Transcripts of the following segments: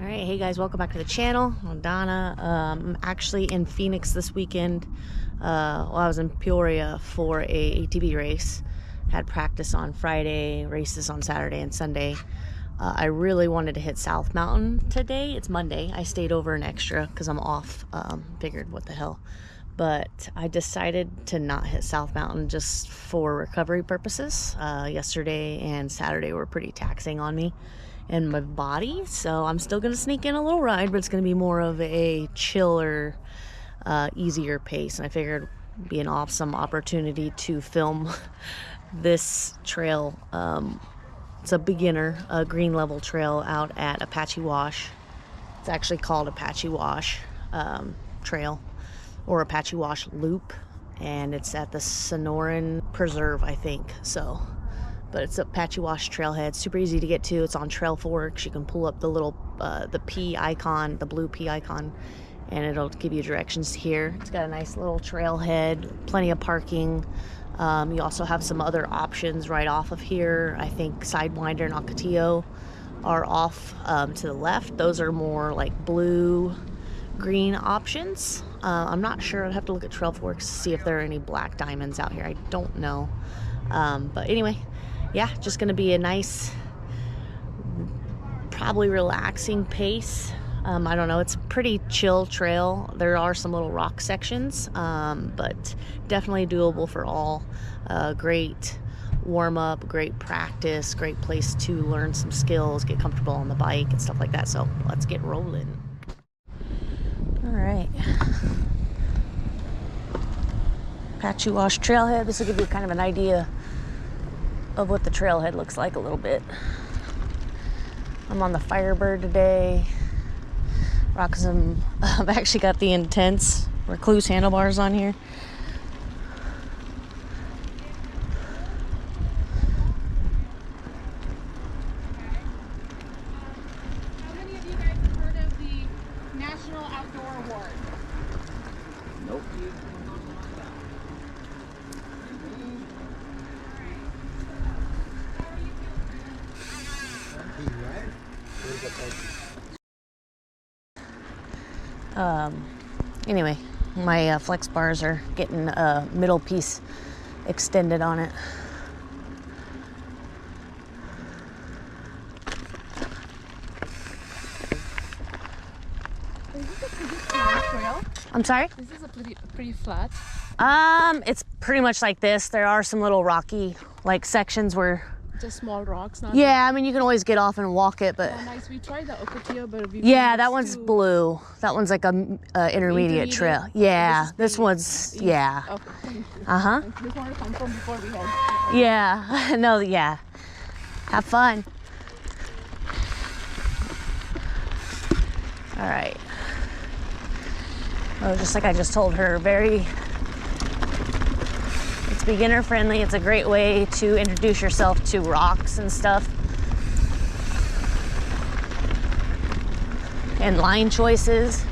All right, hey guys, welcome back to the channel. I'm Donna. I'm actually in Phoenix this weekend. I was in Peoria for a ATV race. Had practice on Friday, races on Saturday and Sunday. I really wanted to hit South Mountain today. It's Monday. I stayed over an extra because I'm off. Figured what the hell. But I decided to not hit South Mountain just for recovery purposes. Yesterday and Saturday were pretty taxing on me and my body, so I'm still gonna sneak in a little ride, but it's gonna be more of a chiller, easier pace. And I figured it'd be an awesome opportunity to film this trail. It's a beginner, green level trail out at Apache Wash. It's actually called Apache Wash Trail, or Apache Wash Loop, and it's at the Sonoran Preserve, I think. But it's Apache Wash Trailhead. Super easy to get to. It's on Trail Forks. You can pull up the little the P icon, the blue P icon, and it'll give you directions here. It's got a nice little trailhead, plenty of parking. You also have some other options right off of here. I think Sidewinder and Ocotillo are off to the left. Those are more like blue green options. I'm not sure. I'd have to look at Trail Forks to see if there are any black diamonds out here. I don't know. But anyway, yeah, just gonna be a nice, probably relaxing pace. I don't know, it's a pretty chill trail. There are some little rock sections, but definitely doable for all. Great warm up, great practice, great place to learn some skills, get comfortable on the bike and stuff like that. So let's get rolling. All right. Apache Wash Trailhead. This will give you kind of an idea of what the trailhead looks like a little bit. I'm on the Firebird today. Rocking some, I've actually got the Intense Recluse handlebars on here. How many of you guys have heard of the National Outdoor Award? Nope. Anyway, my flex bars are getting a middle piece extended on it. Is this a pretty flat trail? I'm sorry? This is a pretty flat. It's pretty much like this. There are some little rocky like sections where, Just small rocks, not yeah, I mean, you can always get off and walk it, but so nice. We tried the Ocotillo, but yeah, that one's blue. That one's like a intermediate trail. Yeah, this one's, yeah. Okay, thank you. Uh-huh. This one to come from before we had. Yeah, no, yeah. Have fun. All right. Oh, just like I just told her, it's beginner friendly. It's a great way to introduce yourself to rocks and stuff. And line choices.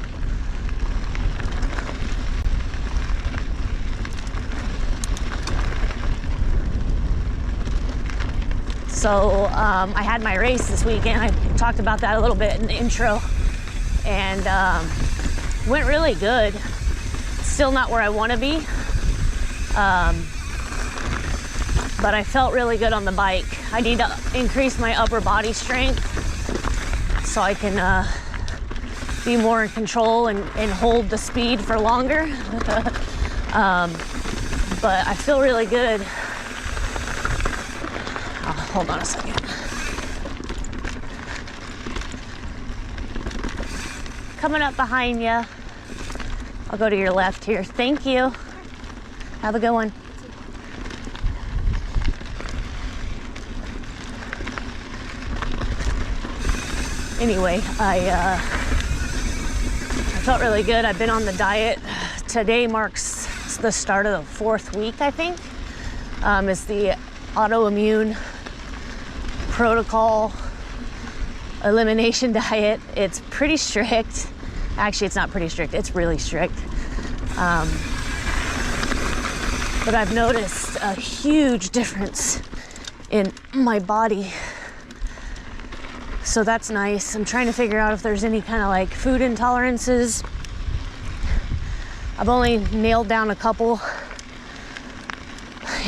So I had my race this weekend. I talked about that a little bit in the intro, and went really good. Still not where I want to be, but I felt really good on the bike. I need to increase my upper body strength so I can be more in control and hold the speed for longer. But I feel really good. Oh, hold on a second. Coming up behind you. I'll go to your left here. Thank you. Have a good one. Anyway, I felt really good. I've been on the diet. Today marks the start of the 4th week, I think. It's the autoimmune protocol elimination diet. It's pretty strict. Actually, it's not pretty strict. It's really strict. But I've noticed a huge difference in my body So that's nice. I'm trying to figure out if there's any kind of like food intolerances. I've only nailed down a couple,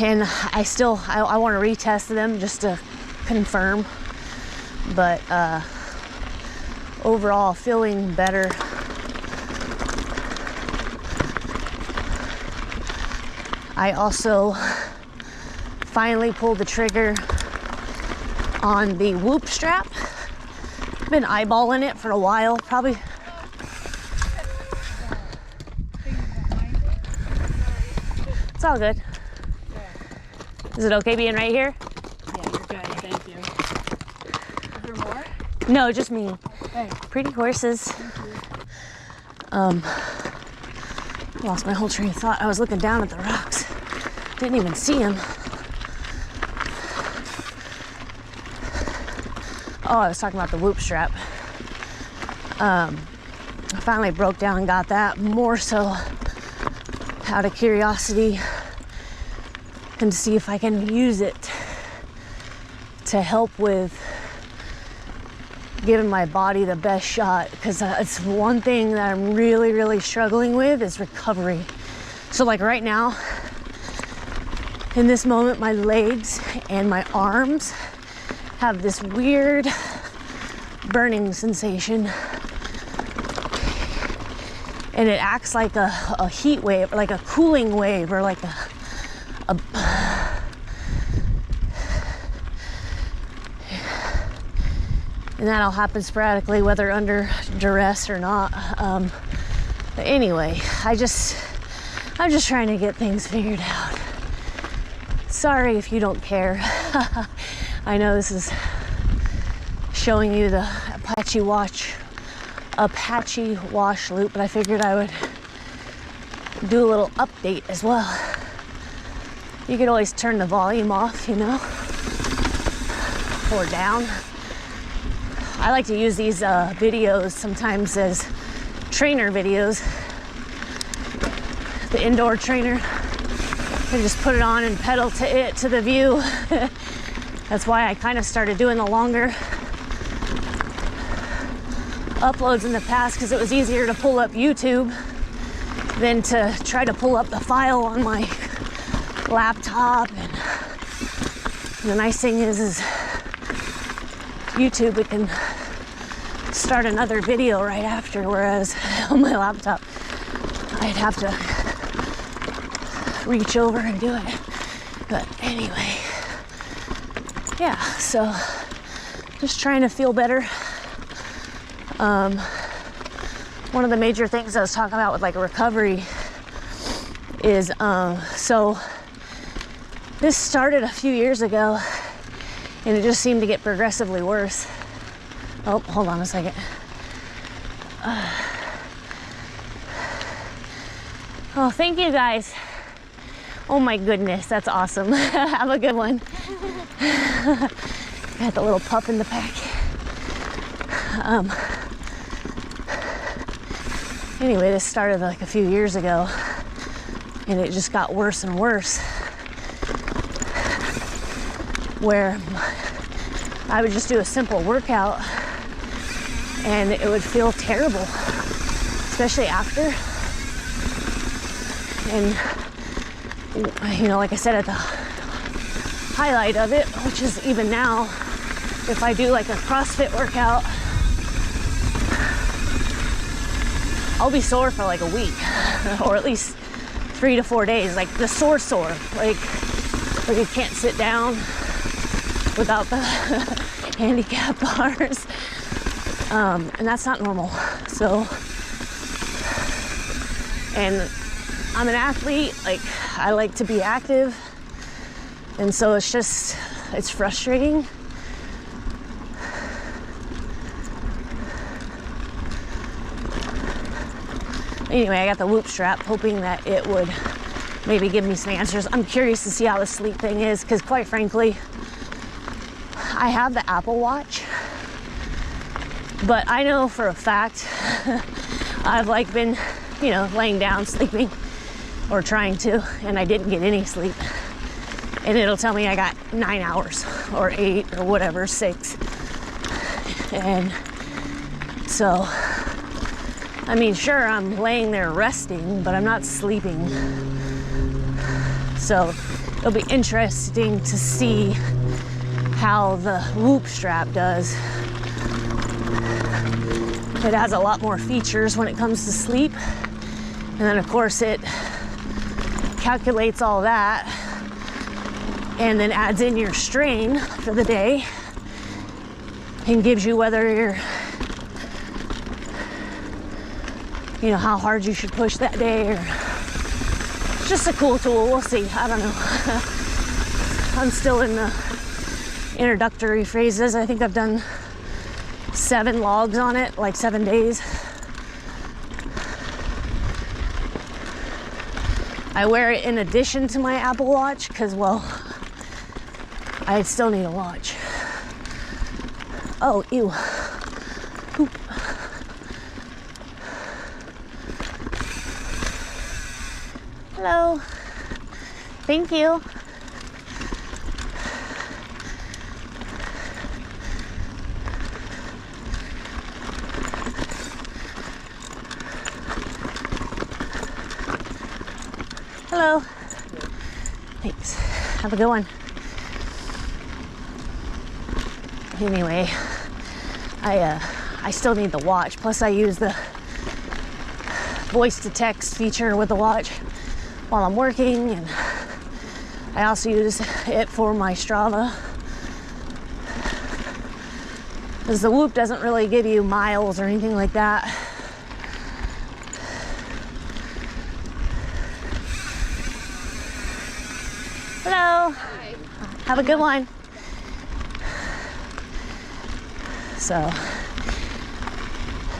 and I want to retest them just to confirm. But overall, feeling better. I also finally pulled the trigger on the Whoop strap. Been eyeballing it for a while, probably. It's all good. Is it okay being right here? Yeah, you're good. Thank you. Is there more? No, just me. Thanks. Pretty horses. Lost my whole train of thought. I was looking down at the rocks. Didn't even see them. Oh, I was talking about the Whoop strap. I finally broke down and got that, more so out of curiosity and to see if I can use it to help with giving my body the best shot, because it's one thing that I'm really struggling with is recovery. So like right now, in this moment, my legs and my arms have this weird burning sensation, and it acts like a heat wave, like a cooling wave, or like a and that'll happen sporadically, whether under duress or not. But anyway, I'm just trying to get things figured out. Sorry if you don't care. I know this is showing you the Apache Wash Loop, but I figured I would do a little update as well. You could always turn the volume off, you know, or down. I like to use these videos sometimes as trainer videos. The indoor trainer. I just put it on and pedal to the view. That's why I kind of started doing the longer uploads in the past, because it was easier to pull up YouTube than to try to pull up the file on my laptop. And the nice thing is YouTube, it can start another video right after, whereas on my laptop I'd have to reach over and do it. But anyway, yeah, so just trying to feel better. One of the major things I was talking about with like recovery is so this started a few years ago, and it just seemed to get progressively worse. Oh, hold on a second. Oh, thank you guys. Oh my goodness, that's awesome. Have a good one. Got the little pup in the pack. Anyway, this started like a few years ago, and it just got worse and worse, where I would just do a simple workout and it would feel terrible, especially after. And you know, like I said, at the highlight of it, which is even now, if I do like a CrossFit workout, I'll be sore for like a week, or at least 3 to 4 days, like the sore, like I can't sit down without the handicap bars, and that's not normal. So, and I'm an athlete, like I like to be active, and so it's frustrating. Anyway, I got the Whoop strap, hoping that it would maybe give me some answers. I'm curious to see how the sleep thing is, because quite frankly, I have the Apple Watch, but I know for a fact I've like been, you know, laying down sleeping or trying to, and I didn't get any sleep. And it'll tell me I got 9 hours or 8 or whatever, 6. And so, I mean, sure, I'm laying there resting, but I'm not sleeping. So it'll be interesting to see how the Whoop strap does. It has a lot more features when it comes to sleep. And then of course it calculates all that and then adds in your strain for the day and gives you whether you're, you know, how hard you should push that day, or it's just a cool tool. We'll see. I don't know. I'm still in the introductory phases. I think I've done 7 logs on it, like 7 days. I wear it in addition to my Apple Watch because, well, I still need a watch. Oh, ew. Oop. Hello. Thank you. Hello. Thanks. Have a good one. Anyway, I still need the watch. Plus I use the voice to text feature with the watch while I'm working, and I also use it for my Strava. Because the Whoop doesn't really give you miles or anything like that. Hello. Hi. Have a good one. So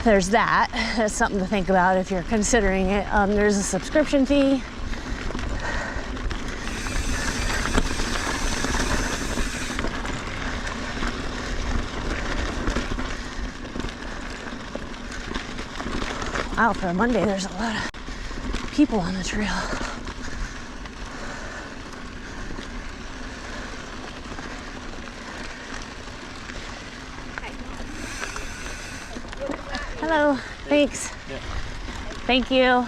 there's that. That's something to think about if you're considering it. There's a subscription fee. Wow, for a Monday, there's a lot of people on the trail. Hello, thanks. Yeah. Thank you.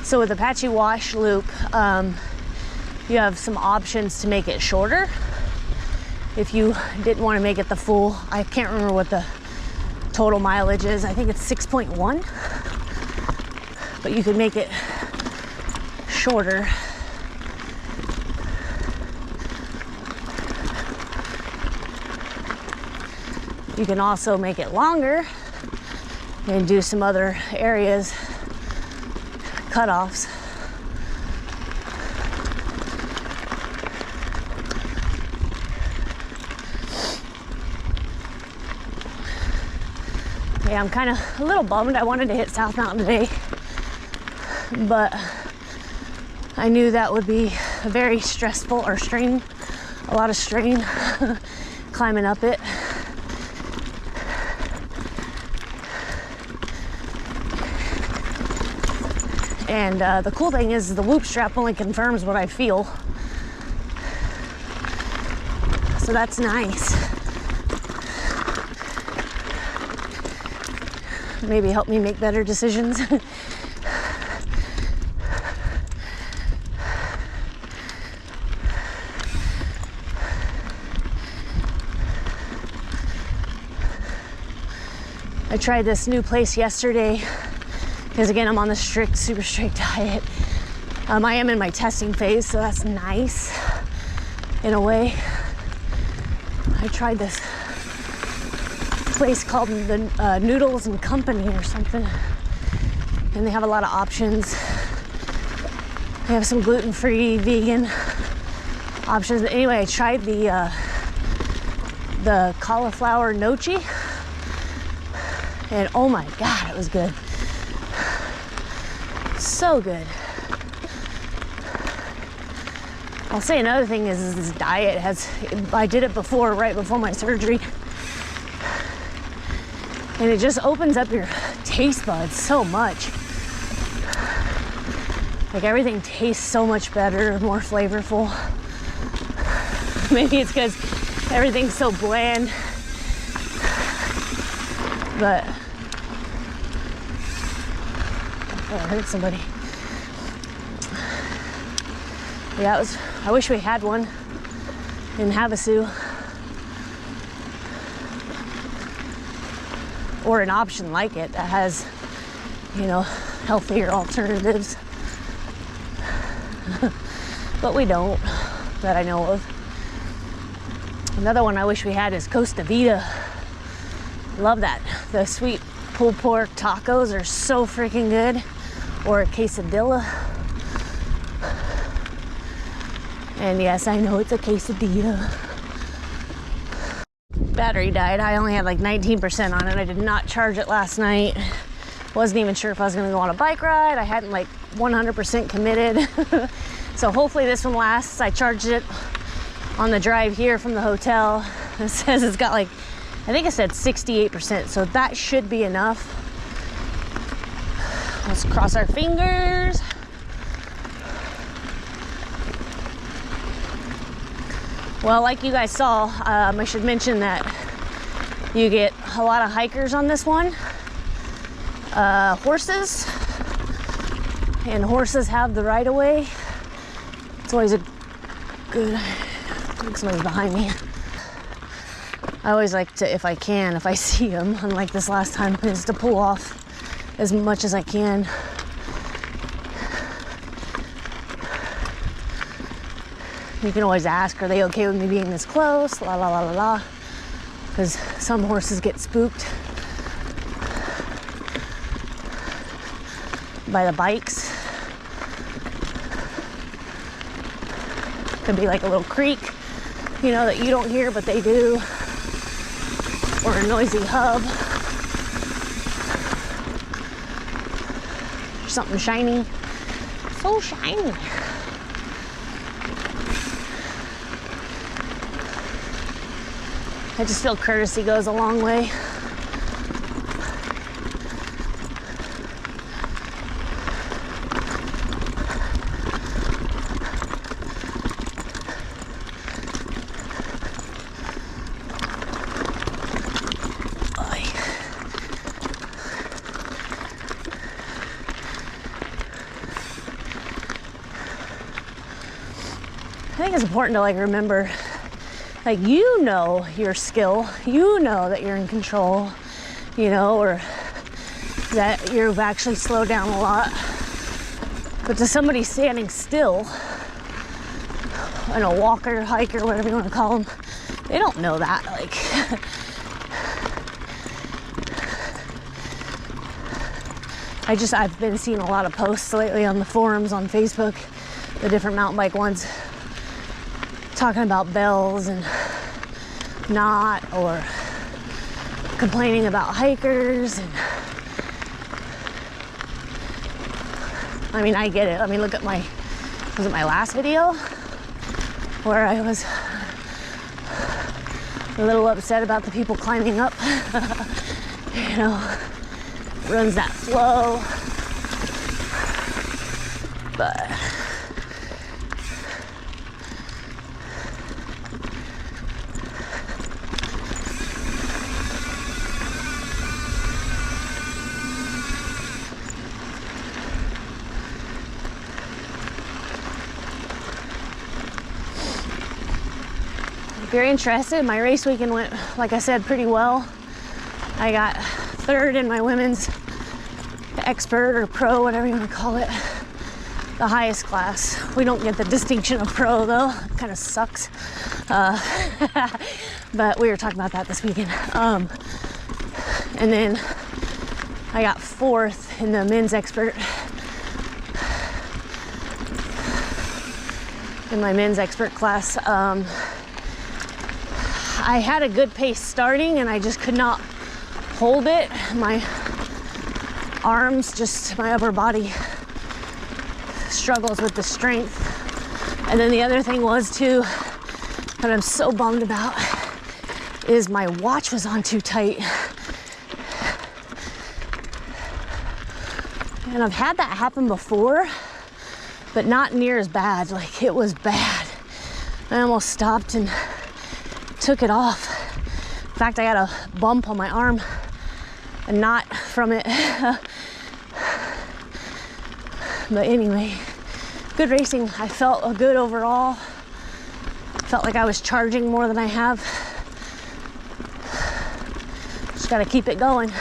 So with Apache Wash Loop, you have some options to make it shorter. If you didn't want to make it the full, I can't remember what the total mileage is. I think it's 6.1, but you could make it shorter. You can also make it longer and do some other areas, cutoffs. Yeah, I'm kind of a little bummed. I wanted to hit South Mountain today, but I knew that would be a very stressful, or strain, a lot of strain climbing up it. And the cool thing is the Whoop strap only confirms what I feel. So that's nice. Maybe help me make better decisions. I tried this new place yesterday because, again, I'm on the super strict diet. I am in my testing phase, so that's nice in a way. I tried this place called the Noodles and Company or something, and they have a lot of options. They have some gluten-free, vegan options. But anyway, I tried the cauliflower gnocchi, and oh my god, it was good. So good. I'll say another thing is this diet I did it before, right before my surgery, and it just opens up your taste buds so much. Like, everything tastes so much better, more flavorful. Maybe it's because everything's so bland. But oh, I hurt somebody. Yeah, I wish we had one in Havasu. Or an option like it that has, you know, healthier alternatives. But we don't, that I know of. Another one I wish we had is Costa Vida. Love that. The sweet pulled pork tacos are so freaking good. Or a quesadilla. And yes, I know it's a quesadilla. Battery died. I only had like 19% on it. I did not charge it last night. Wasn't even sure if I was gonna go on a bike ride. I hadn't like 100% committed. So hopefully this one lasts. I charged it on the drive here from the hotel. It says it's got like, I think it said 68%. So that should be enough. Let's cross our fingers. Well, like you guys saw, I should mention that you get a lot of hikers on this one. Horses. And horses have the right of way. It's always a good, I think somebody's behind me. I always like to, if I can, if I see them, unlike this last time, is to pull off as much as I can. You can always ask, are they okay with me being this close? La la la la la. Because some horses get spooked by the bikes. Could be like a little creak, you know, that you don't hear, but they do. Or a noisy hub. Or something shiny. So shiny. I just feel courtesy goes a long way. I think it's important to like remember, like, you know your skill, you know that you're in control, you know, or that you've actually slowed down a lot. But to somebody standing still, and a walker, hiker, whatever you want to call them, they don't know that. Like, I've been seeing a lot of posts lately on the forums on Facebook, the different mountain bike ones, talking about bells and not, or complaining about hikers. And I mean, I get it. I mean, look at was it my last video where I was a little upset about the people climbing up? You know, ruins that flow. But if you're interested, my race weekend went, like I said, pretty well. I got third in my women's expert or pro, whatever you want to call it, the highest class. We don't get the distinction of pro though. It kind of sucks. But we were talking about that this weekend. And then I got fourth in the men's expert. In my men's expert class. I had a good pace starting and I just could not hold it. My arms, just my upper body struggles with the strength. And then the other thing was too, that I'm so bummed about, is my watch was on too tight. And I've had that happen before, but not near as bad. Like, it was bad. I almost stopped and took it off. In fact, I got a bump on my arm, a knot from it. But anyway, good racing. I felt good overall. Felt like I was charging more than I have. Just gotta keep it going.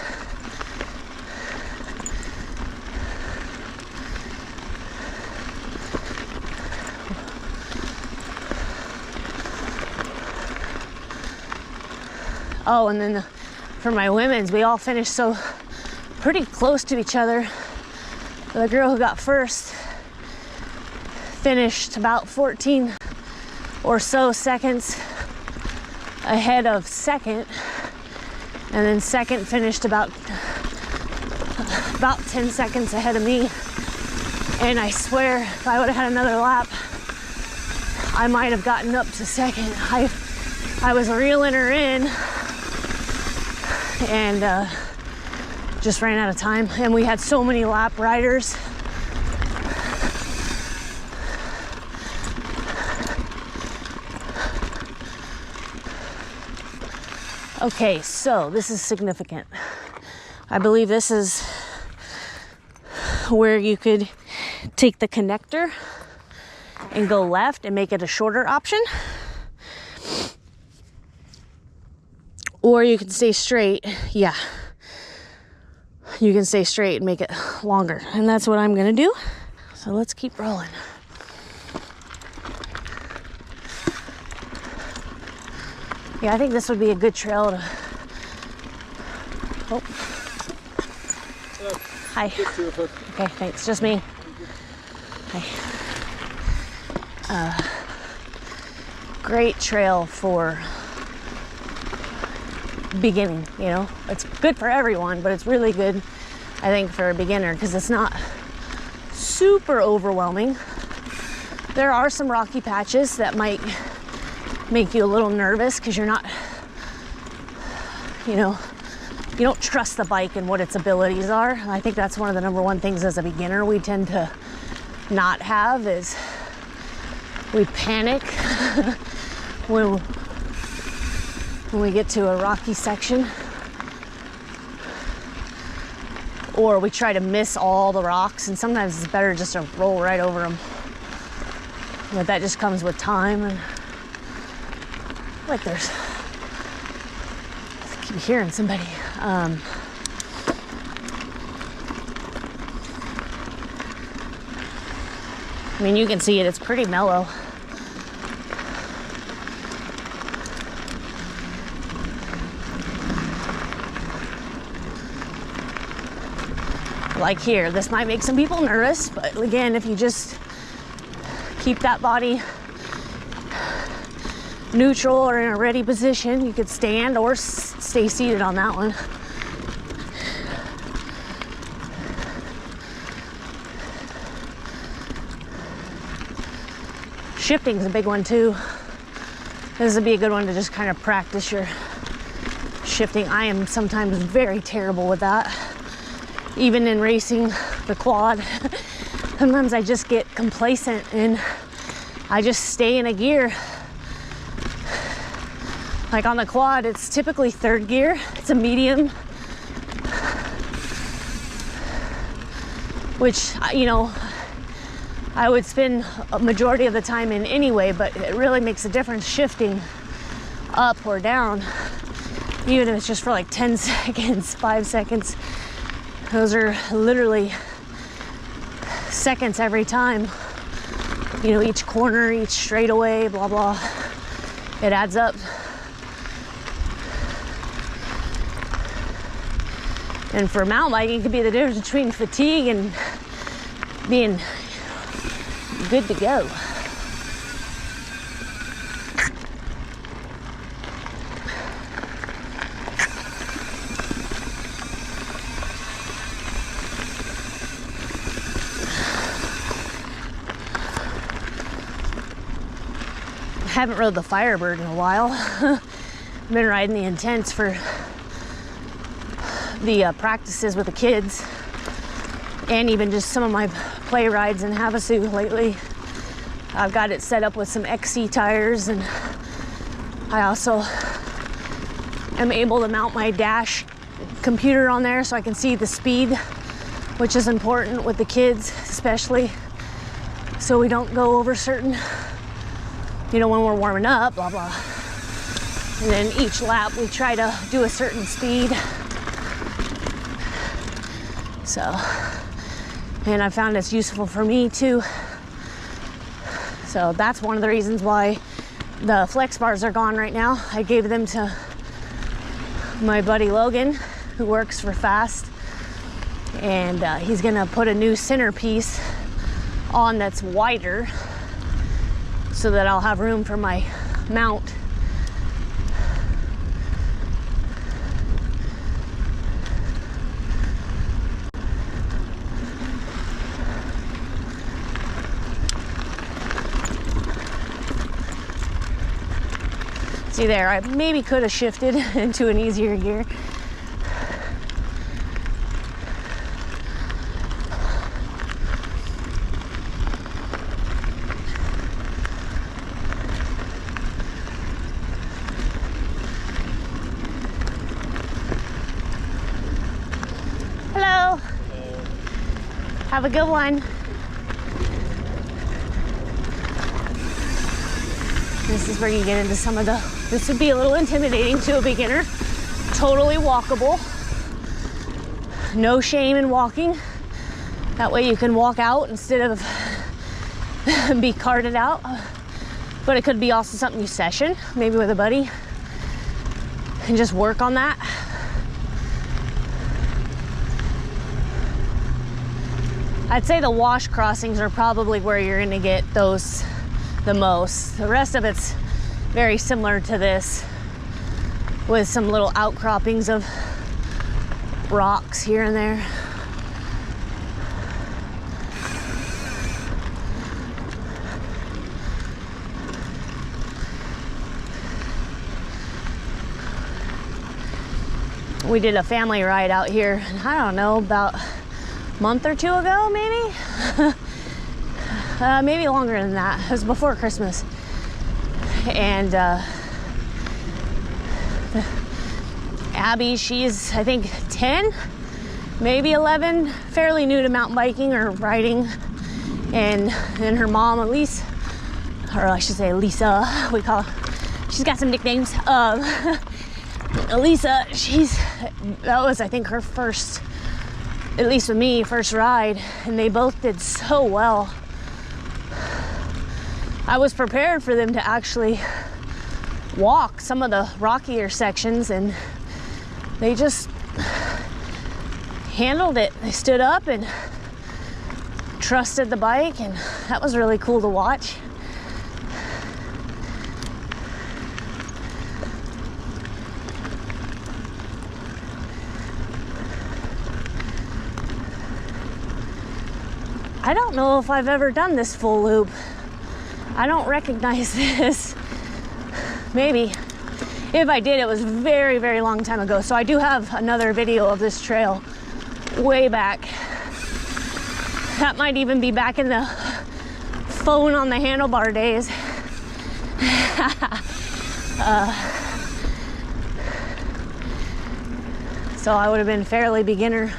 Oh, and then for my women's, we all finished so pretty close to each other. The girl who got first finished about 14 or so seconds ahead of second, and then second finished about 10 seconds ahead of me. And I swear, if I would have had another lap, I might have gotten up to second. I was reeling her in and just ran out of time. And we had so many lap riders. Okay, so this is significant. I believe this is where you could take the connector and go left and make it a shorter option. Or you can stay straight. Yeah. You can stay straight and make it longer. And that's what I'm gonna do. So let's keep rolling. Yeah, I think this would be a good trail to... Oh. Hi. Okay, thanks. Just me. Hi. Great trail for beginning, you know. It's good for everyone, but it's really good, I think, for a beginner because it's not super overwhelming. There are some rocky patches that might make you a little nervous because you're not, you know, you don't trust the bike and what its abilities are. And I think that's one of the number one things as a beginner we tend to not have is we panic when we get to a rocky section, or we try to miss all the rocks, and sometimes it's better just to roll right over them. But that just comes with time. And like there's, I keep hearing somebody. I mean, you can see it, it's pretty mellow. Like here, this might make some people nervous, but again, if you just keep that body neutral or in a ready position, you could stand or stay seated on that one. Shifting's a big one too. This would be a good one to just kind of practice your shifting. I am sometimes very terrible with that. Even in racing the quad, sometimes I just get complacent and I just stay in a gear. Like on the quad, it's typically third gear. It's a medium, which, you know, I would spend a majority of the time in anyway, but it really makes a difference shifting up or down, even if it's just for like 10 seconds, 5 seconds. Those are literally seconds every time. You know, each corner, each straightaway, blah, blah. It adds up. And for mountain biking, it could be the difference between fatigue and being good to go. I haven't rode the Firebird in a while. I've been riding the Intense for the practices with the kids, and even just some of my play rides in Havasu lately. I've got it set up with some XC tires, and I also am able to mount my dash computer on there so I can see the speed, which is important with the kids, especially so we don't go over certain, you know, when we're warming up, blah, blah. And then each lap we try to do a certain speed. So, and I found it's useful for me too. So that's one of the reasons why the flex bars are gone right now. I gave them to my buddy Logan, who works for Fast, and he's gonna put a new centerpiece on that's wider so that I'll have room for my mount. See there, I maybe could have shifted into an easier gear. Hello. Have a good one. This is where you get into some of the, this would be a little intimidating to a beginner. Totally walkable. No shame in walking. That way you can walk out instead of be carted out. But it could be also something you session, maybe with a buddy, and just work on that. I'd say the wash crossings are probably where you're gonna get those the most. The rest of it's very similar to this, with some little outcroppings of rocks here and there. We did a family ride out here, I don't know, about a month or two ago, maybe? Maybe longer than that. It was before Christmas. And Abby, she's, I think, 10, maybe 11, fairly new to mountain biking or riding. And then her mom, Elise, or I should say Lisa, we call her, she's got some nicknames. Elisa, that was, I think, her first, at least with me, first ride. And they both did so well. I was prepared for them to actually walk some of the rockier sections, and they just handled it. They stood up and trusted the bike, and that was really cool to watch. I don't know if I've ever done this full loop. I don't recognize this. Maybe. If I did, it was very, very long time ago. So I do have another video of this trail way back. That might even be back in the phone on the handlebar days. So I would have been fairly beginner.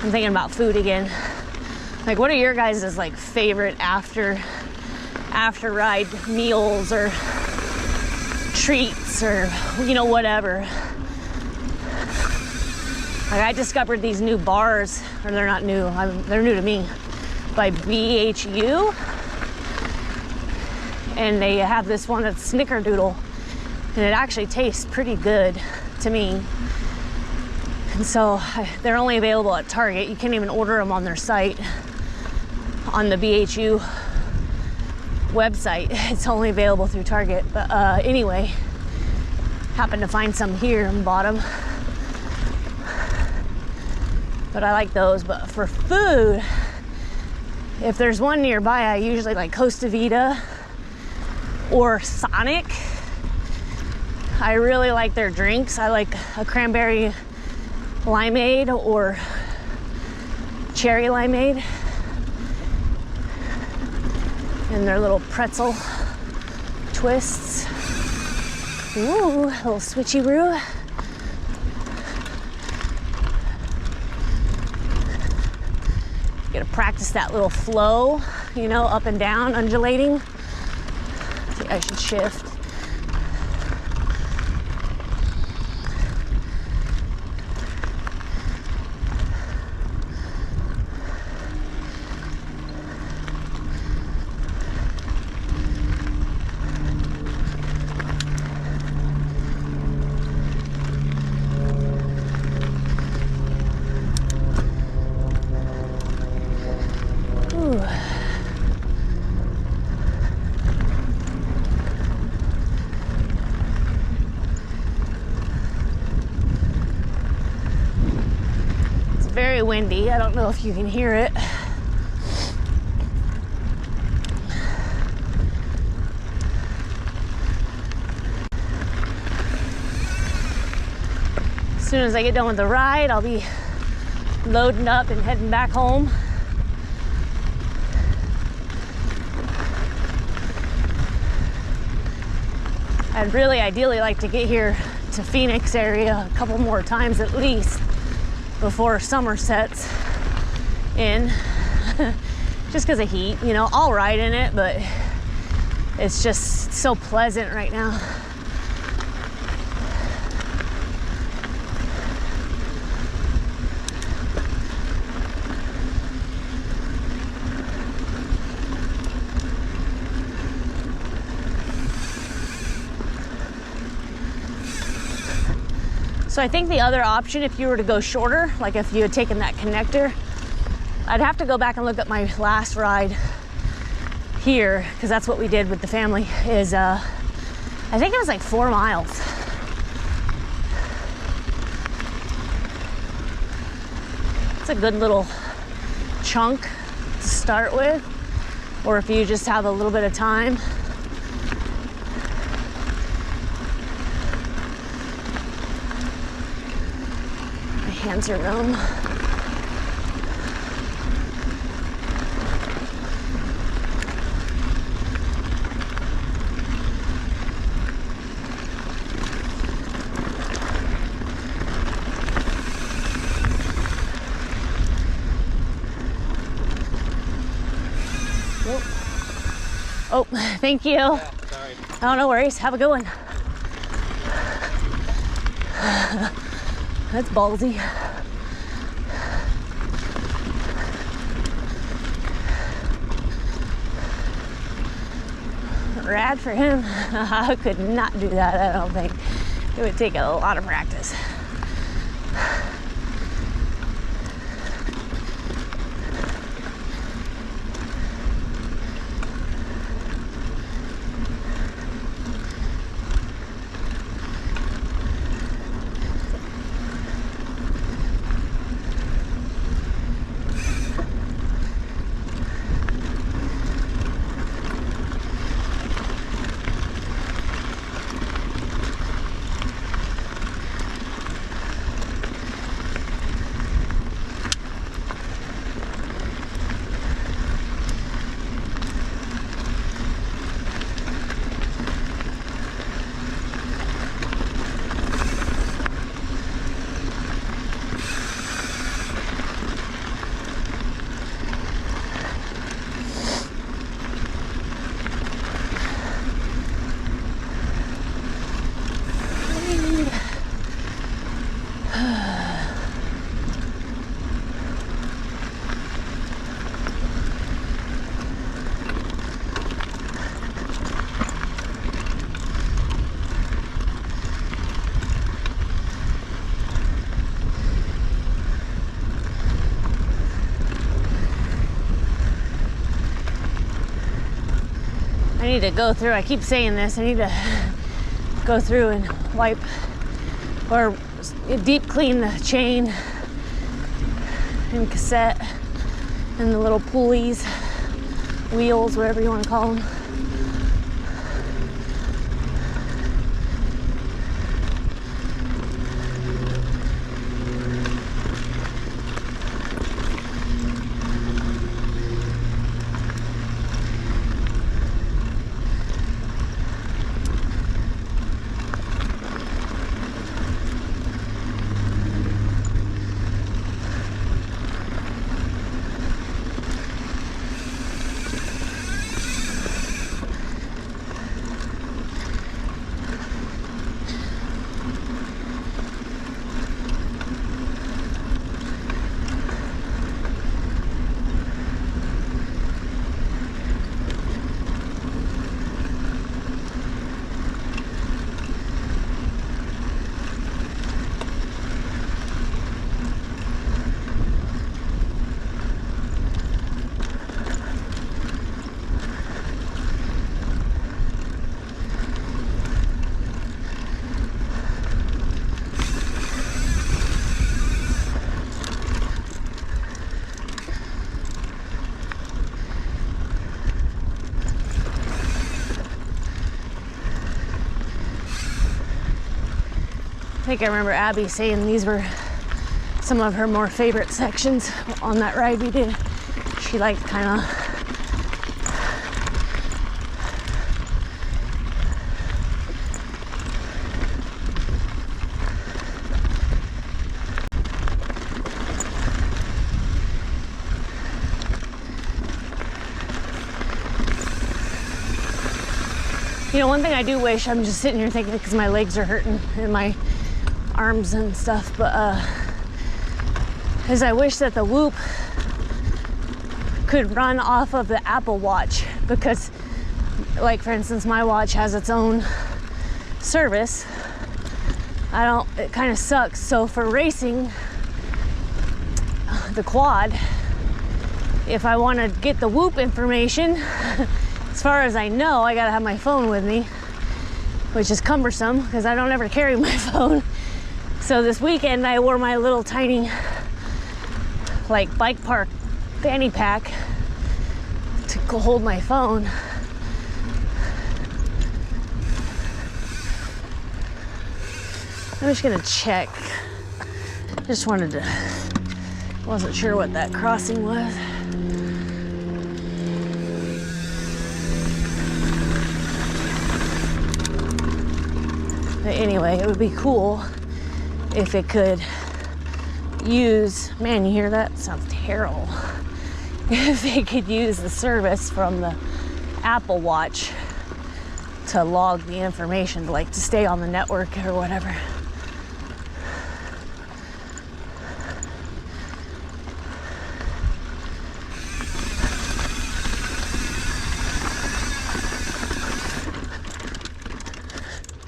I'm thinking about food again. Like, what are your guys' like favorite after ride meals or treats or, you know, whatever? Like, I discovered these new bars, or they're not new, they're new to me, by BHU. And they have this one that's snickerdoodle, and it actually tastes pretty good to me. And so they're only available at Target. You can't even order them on their site, on the BHU website. It's only available through Target. But anyway, happened to find some here and bought them. But I like those. But for food, if there's one nearby, I usually like Costa Vida or Sonic. I really like their drinks. I like a cranberry limeade or cherry limeade. And their little pretzel twists. Ooh, a little switcheroo. Gotta practice that little flow, you know, up and down, undulating. I think I should shift. Very windy. I don't know if you can hear it. As soon as I get done with the ride, I'll be loading up and heading back home. I'd really ideally like to get here to Phoenix area a couple more times at least before summer sets in. Just because of heat, you know. I'll ride in it, but it's just so pleasant right now. So I think the other option, if you were to go shorter, like if you had taken that connector, I'd have to go back and look at my last ride here, because that's what we did with the family, is I think it was like 4 miles. It's a good little chunk to start with, or if you just have a little bit of time. Hands are numb. Oh, thank you. Yeah, sorry. Oh, no worries. Have a good one. That's ballsy. Rad for him. I could not do that, I don't think. It would take a lot of practice. I need to go through, I keep saying this, I need to go through and wipe or deep clean the chain and cassette and the little pulleys, wheels, whatever you want to call them. think I remember Abby saying these were some of her more favorite sections on that ride we did. She liked kind of You know, one thing I do wish, I'm just sitting here thinking because my legs are hurting and my arms and stuff, but is I wish that the Whoop could run off of the Apple Watch, because like for instance my watch has its own service. It kind of sucks. So for racing the quad, if I want to get the Whoop information, as far as I know, I gotta have my phone with me, which is cumbersome because I don't ever carry my phone. So this weekend I wore my little tiny like bike park fanny pack to hold my phone. I'm just gonna check. Just wasn't sure what that crossing was. But anyway, it would be cool if it could use, man, you hear that? Sounds terrible. If it could use the service from the Apple Watch to log the information, like to stay on the network or whatever.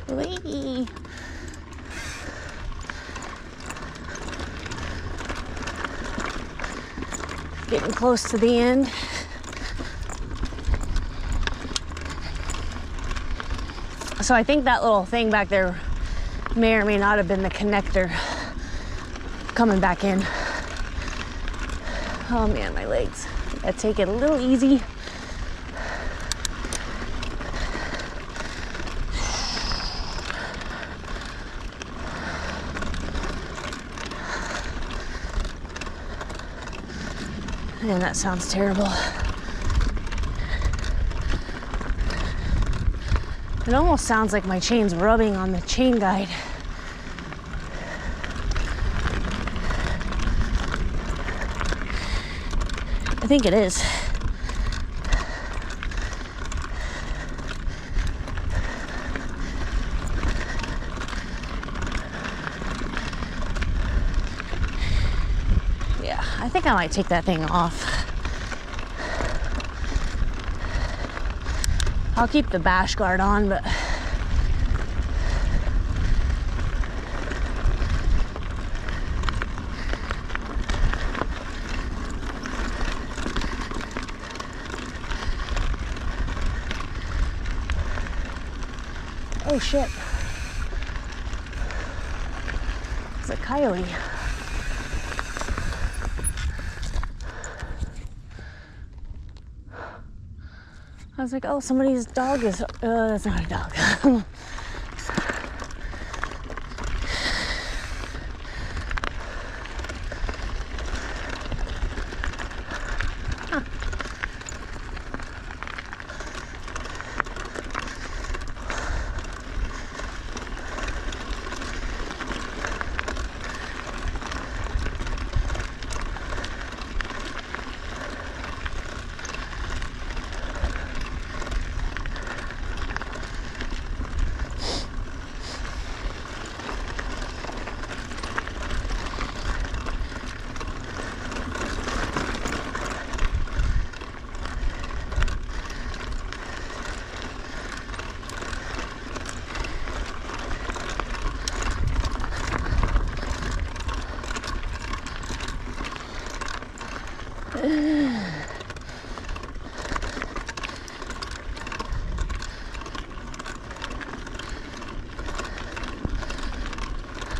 Wee. Getting close to the end. So I think that little thing back there may or may not have been the connector coming back in. Oh man, my legs. Gotta take it a little easy. Man, that sounds terrible. It almost sounds like my chain's rubbing on the chain guide. I think it is. Yeah, I think I might take that thing off. I'll keep the bash guard on, but oh shit. It's a coyote. I was like, oh, somebody's dog is, that's not a dog. Huh.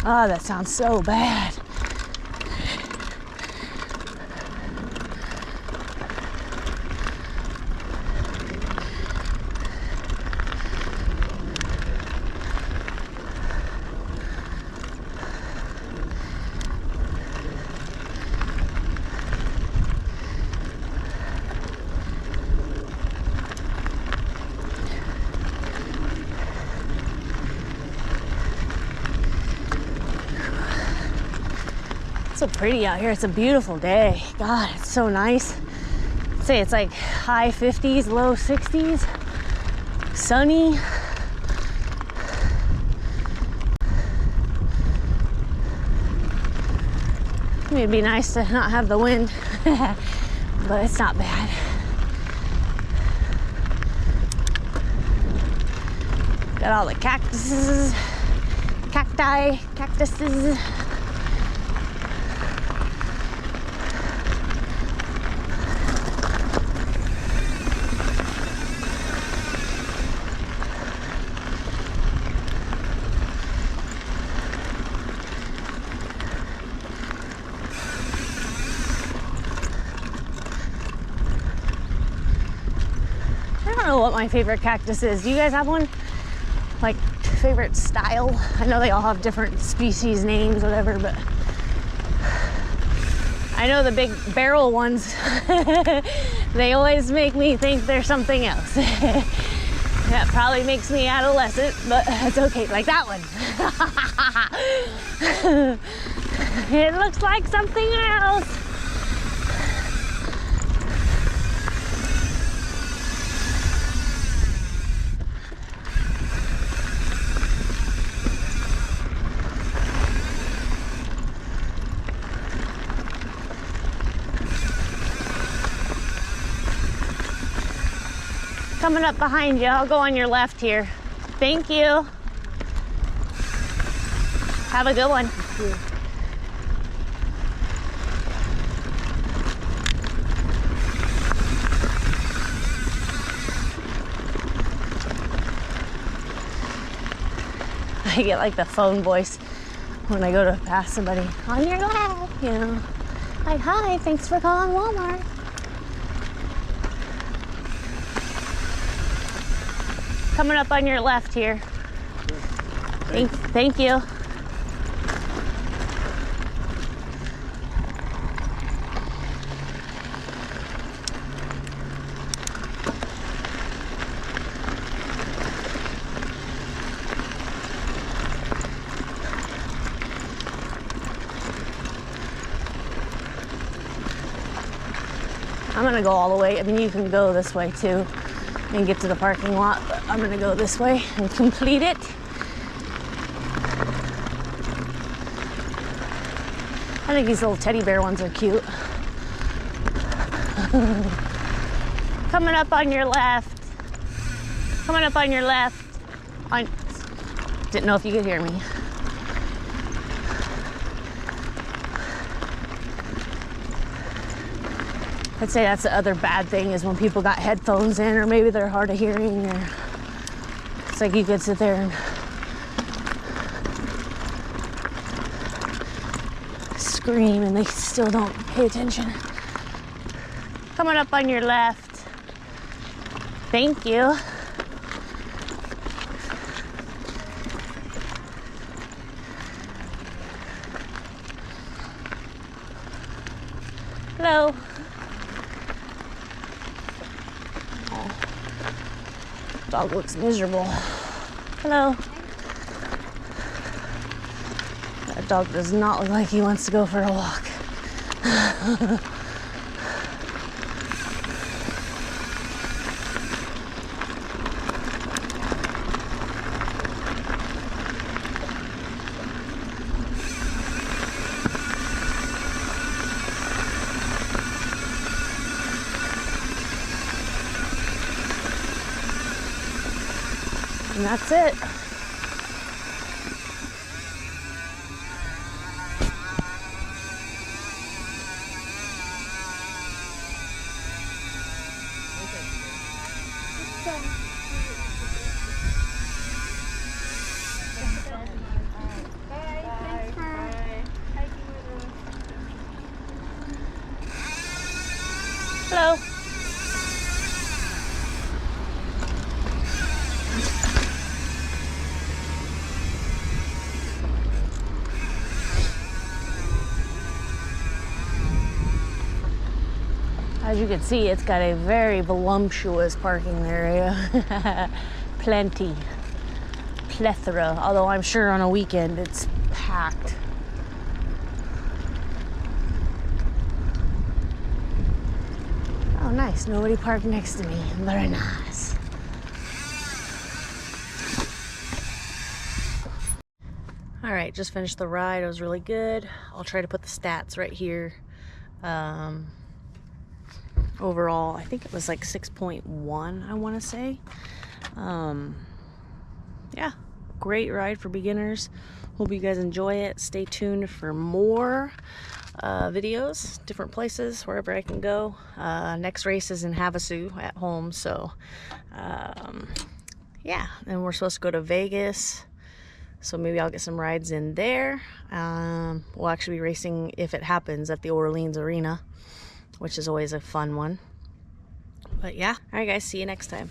Oh, that sounds so bad. It's so pretty out here. It's a beautiful day. God, it's so nice. I'd say it's like high 50s, low 60s. Sunny. It'd be nice to not have the wind, but it's not bad. Got all the cactuses. I don't know what my favorite cactus is. Do you guys have one? Like, favorite style? I know they all have different species names, whatever, but I know the big barrel ones, they always make me think there's something else. That probably makes me adolescent, but it's okay. Like that one. It looks like something else. Coming up behind you. I'll go on your left here. Thank you. Have a good one. I get like the phone voice when I go to pass somebody. On your left, you know. Like, hi, thanks for calling Walmart. Coming up on your left here. Thank you. I'm gonna go all the way. I mean, you can go this way too and get to the parking lot, but I'm gonna go this way and complete it. I think these little teddy bear ones are cute. Coming up on your left. Coming up on your left. Didn't know if you could hear me. I'd say that's the other bad thing is when people got headphones in, or maybe they're hard of hearing, or it's like you could sit there and scream and they still don't pay attention. Coming up on your left. Thank you. Hello. Dog looks miserable. Hello. That dog does not look like he wants to go for a walk. And that's it. Hello. As you can see, it's got a very voluptuous parking area. Plenty. Plethora. Although I'm sure on a weekend it's packed. nice. Nobody parked next to me. Very nice. All right, just finished the ride. It was really good. I'll try to put the stats right here. Overall, I think it was like 6.1, I want to say. Yeah, great ride for beginners. Hope you guys enjoy it. Stay tuned for more videos, different places, wherever I can go. Next race is in Havasu at home, so yeah, and we're supposed to go to Vegas, so maybe I'll get some rides in there. We'll actually be racing, if it happens, at the Orleans Arena, which is always a fun one. But yeah, all right guys, see you next time.